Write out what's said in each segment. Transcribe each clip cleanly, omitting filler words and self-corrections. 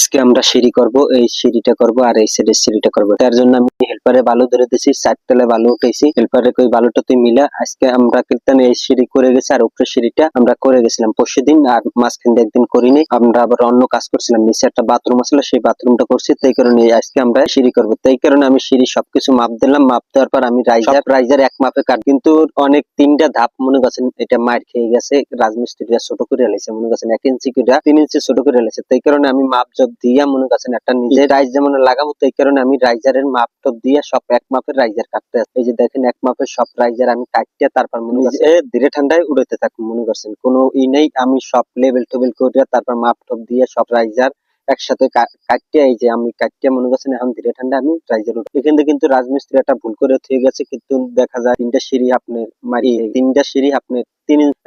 আজকে আমরা সিঁড়ি করব, এই সিঁড়িটা করব আর এই সাইডের সিঁড়িটা করব। তার জন্য আমি হেল্পারে বালু ধরে দিছি, 4 তলায় বালু উঠাইছি। হেল্পারে কই বালুটা তুই মিলা। আজকে আমরা কীর্তনে এই সিঁড়ি করে গেছি আর উপরের সিঁড়িটা আমরা করে গেছিলাম পরশুদিন, আর মাঝখান দিয়ে একদিন করিনি। আমরা আবার অন্য কাজ করছিলাম, নিচে একটা বাথরুম আছিল, সেই বাথরুমটা করছি। তাই কারণে আজকে আমরা সিঁড়ি করব। তাই কারণে আমি সিঁড়ি সবকিছু মাপ দিলাম। মাপ দেওয়ার পর আমি রাইজার এক মাপে কাট, কিন্তু অনেক 3টা ধাপ মনে করছেন এটা মার খেয়ে গেছে। রাজমিস্ত্রিরা ছোট করে লাইছে, মনে করছেন 1 ইঞ্চি করে 3 ইঞ্চি ছোট করে লাইছে। তাই কারণে আমি মাপ জব দিয়া মনে করছেন একটা নিজে রাইজ যেমন লাগাবো, তাই কারণে আমি রাইজারের মাপ টপ দিয়ে সব এক মাপের রাইজার কাটতে আছে। এই যে দেখেন এক মাপের সব রাইজার আমি কাটতে, তারপর মনে করছেন ধীরে ঠান্ডায় উড়াতে থাকুন। মনে করছেন কোনো নেই, আমি সব লেভেল টেবিল করে তারপর মাপ টপ দিয়ে সব রাইজার একসাথে কাটতে, এই যে আমি কাটতে মনে করছেন এখন ধীরে ঠান্ডা আমি রাইজার উঠে। এখান থেকে কিন্তু রাজমিস্ত্রি একটা ভুল করে থেকে গেছে, কিন্তু দেখা যায় 3টা সিঁড়ি আপনি মারি, 3টা সিঁড়ি আপনি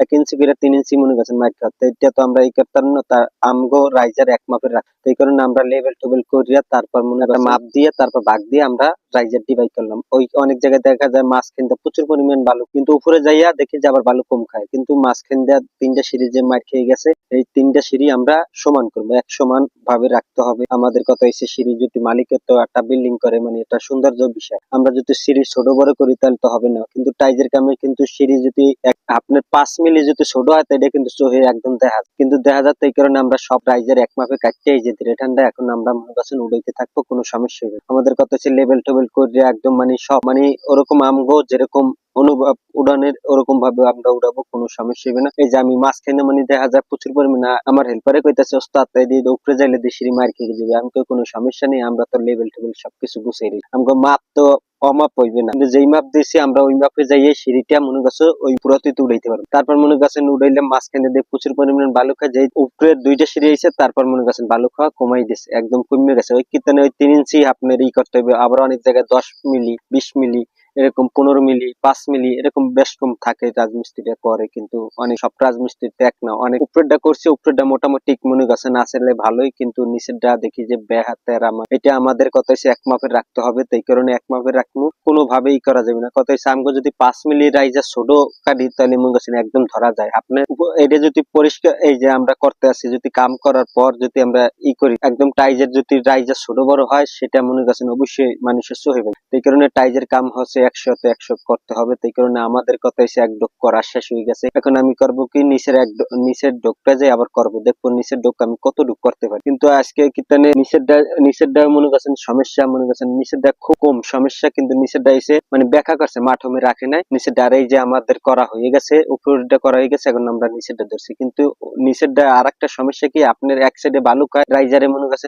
1 ইঞ্চি করে 3 ইঞ্চি মনে করছেন মাইর খাওয়া। এটা তো আমরা এই করতাম না, তার আমগো রাইজার এক মাপের রাখ। এই কারণে আমরা লেভেল টেবিল করিয়া তারপর মনে একটা মাপ দিয়ে তারপর ভাগ দিয়ে আমরা রাইজার ডিভাইড করলাম। ওই অনেক জায়গায় দেখা যায় মাঝখান দিয়ে প্রচুর পরিমাণ বালু, কিন্তু উপরে যাইয়া দেখি যে আবার বালু কম খায়। কিন্তু মাঝখান দিয়ে 3টা সিঁড়ি যে মার খেয়ে গেছে, এই 3টা সিঁড়ি আমরা সমান করবো, এক সমান ভাবে রাখতে হবে। আমাদের কথা হচ্ছে সিঁড়ি যদি মালিকের তো একটা বিল্ডিং করে, মানে এটা সৌন্দর্য বিষয়। আমরা যদি সিঁড়ি ছোট বড় করি তাহলে তো হবে না। কিন্তু টাইজের কামে কিন্তু সিঁড়ি যদি আপনার 5 মিলি যদি ছোট হয় তাহলে কিন্তু চোখে একদম দেখা যায়। কিন্তু দেখা যাচ্ছে এই কারণে আমরা সব রাইজার এক মাপে কাটতে, এই যে ধীরে ঠান্ডা এখন আমরা মনে করছেন উড়াইতে থাকবো, কোনো সমস্যা হবে না। আমাদের কথা হচ্ছে লেভেল টেবিল করে একদম মানে সব মানে ওরকম আমগো যেরকম অনুভব উড়ানের ওরকম ভাবে আমরা উড়াবো, কোনো সমস্যা হবে না। এই যে আমি মাঝখানে মানে দেখা যায় প্রচুর পরিমাণে আমার হেল্পারে কইতাছে ওস্তাদ তাই দিয়ে উপরে যাইলে দিয়ে সিঁড়ি মার খেয়ে যাবে। আমি কই কোনো সমস্যা নেই, আমরা তো লেভেল টেবিল সবকিছু গুছিয়ে দিই, আমগো মাপ তো অমাপ হইবে না। কিন্তু যেই মাপ দিয়েছি আমরা ওই মাপে যাইয়ে সিঁড়িটা মনে করছো ওই পুরাতিতে উড়াইতে পারবো। তারপর মনে করছেন উড়াইলে মাঝখানে দিয়ে প্রচুর পরিমাণ বালু খায়, যে উপরে 2টা সিঁড়ি আইছে তারপর মনে করছেন বালু খাওয়া কমাই দিছে, একদম কমে গেছে। ওই কীর্তনে ওই 3 ইঞ্চি আপনার করতে হবে। আবার অনেক জায়গায় 10 মিলি 20 মিলি এরকম 15 মিলি 5 মিলি এরকম বেশ কম থাকে রাজমিস্ত্রিটা করে, কিন্তু অনেক সব রাজমিস্ত্রি এক না। অনেক উপরেরটা করছে, উপরেরটা মোটামুটি মনে করছেন আসলে ভালোই, কিন্তু নিচেরটা দেখি যে বেহাতের। আমার এটা আমাদের কথা হচ্ছে এক মাপের রাখতে হবে। তাই কারণে এক মাপের রাখবো, কোনোভাবেই করা যাবে না। কথা হচ্ছে আমগো যদি 5 মিলি রাইজার ছোট কাটি তাহলে মনে করছেন একদম ধরা যায়। আপনার এটা যদি পরিষ্কার এই যে আমরা করতে আসি, যদি কাম করার পর যদি আমরা করি একদম টাইজের যদি রাইজার ছোট বড় হয় সেটা মনে করছেন অবশ্যই মানুষের সহ্য হবে। এই কারণে টাইজের কাম হচ্ছে 100তে 100 করতে হবে। তাই কারণে আমাদের কথা হচ্ছে এক ডোক করা শেষ হয়ে গেছে। এখন আমি করব কি নিচের ডোকটা যে আবার করব, দেখবো নিচের ডোক আমি কত ডোক করতে পারি। কিন্তু আজকে কিতানে নিচেরটা মনে করছেন সমস্যা, মনে করছেন নিচেরটা খুব কম সমস্যা, কিন্তু নিচেরটা এসে মানে ব্যাখ্যা করছে মাঠমে রাখে নাই নিচেরটা। আর এই যে আমাদের করা হয়ে গেছে, উপরেরটা করা হয়ে গেছে, এখন আমরা নিচেরটা ধরছি। কিন্তু নিচেরটা আর একটা সমস্যা কি, আপনার এক সাইডে বালু খায় রাইজারে মনে করছে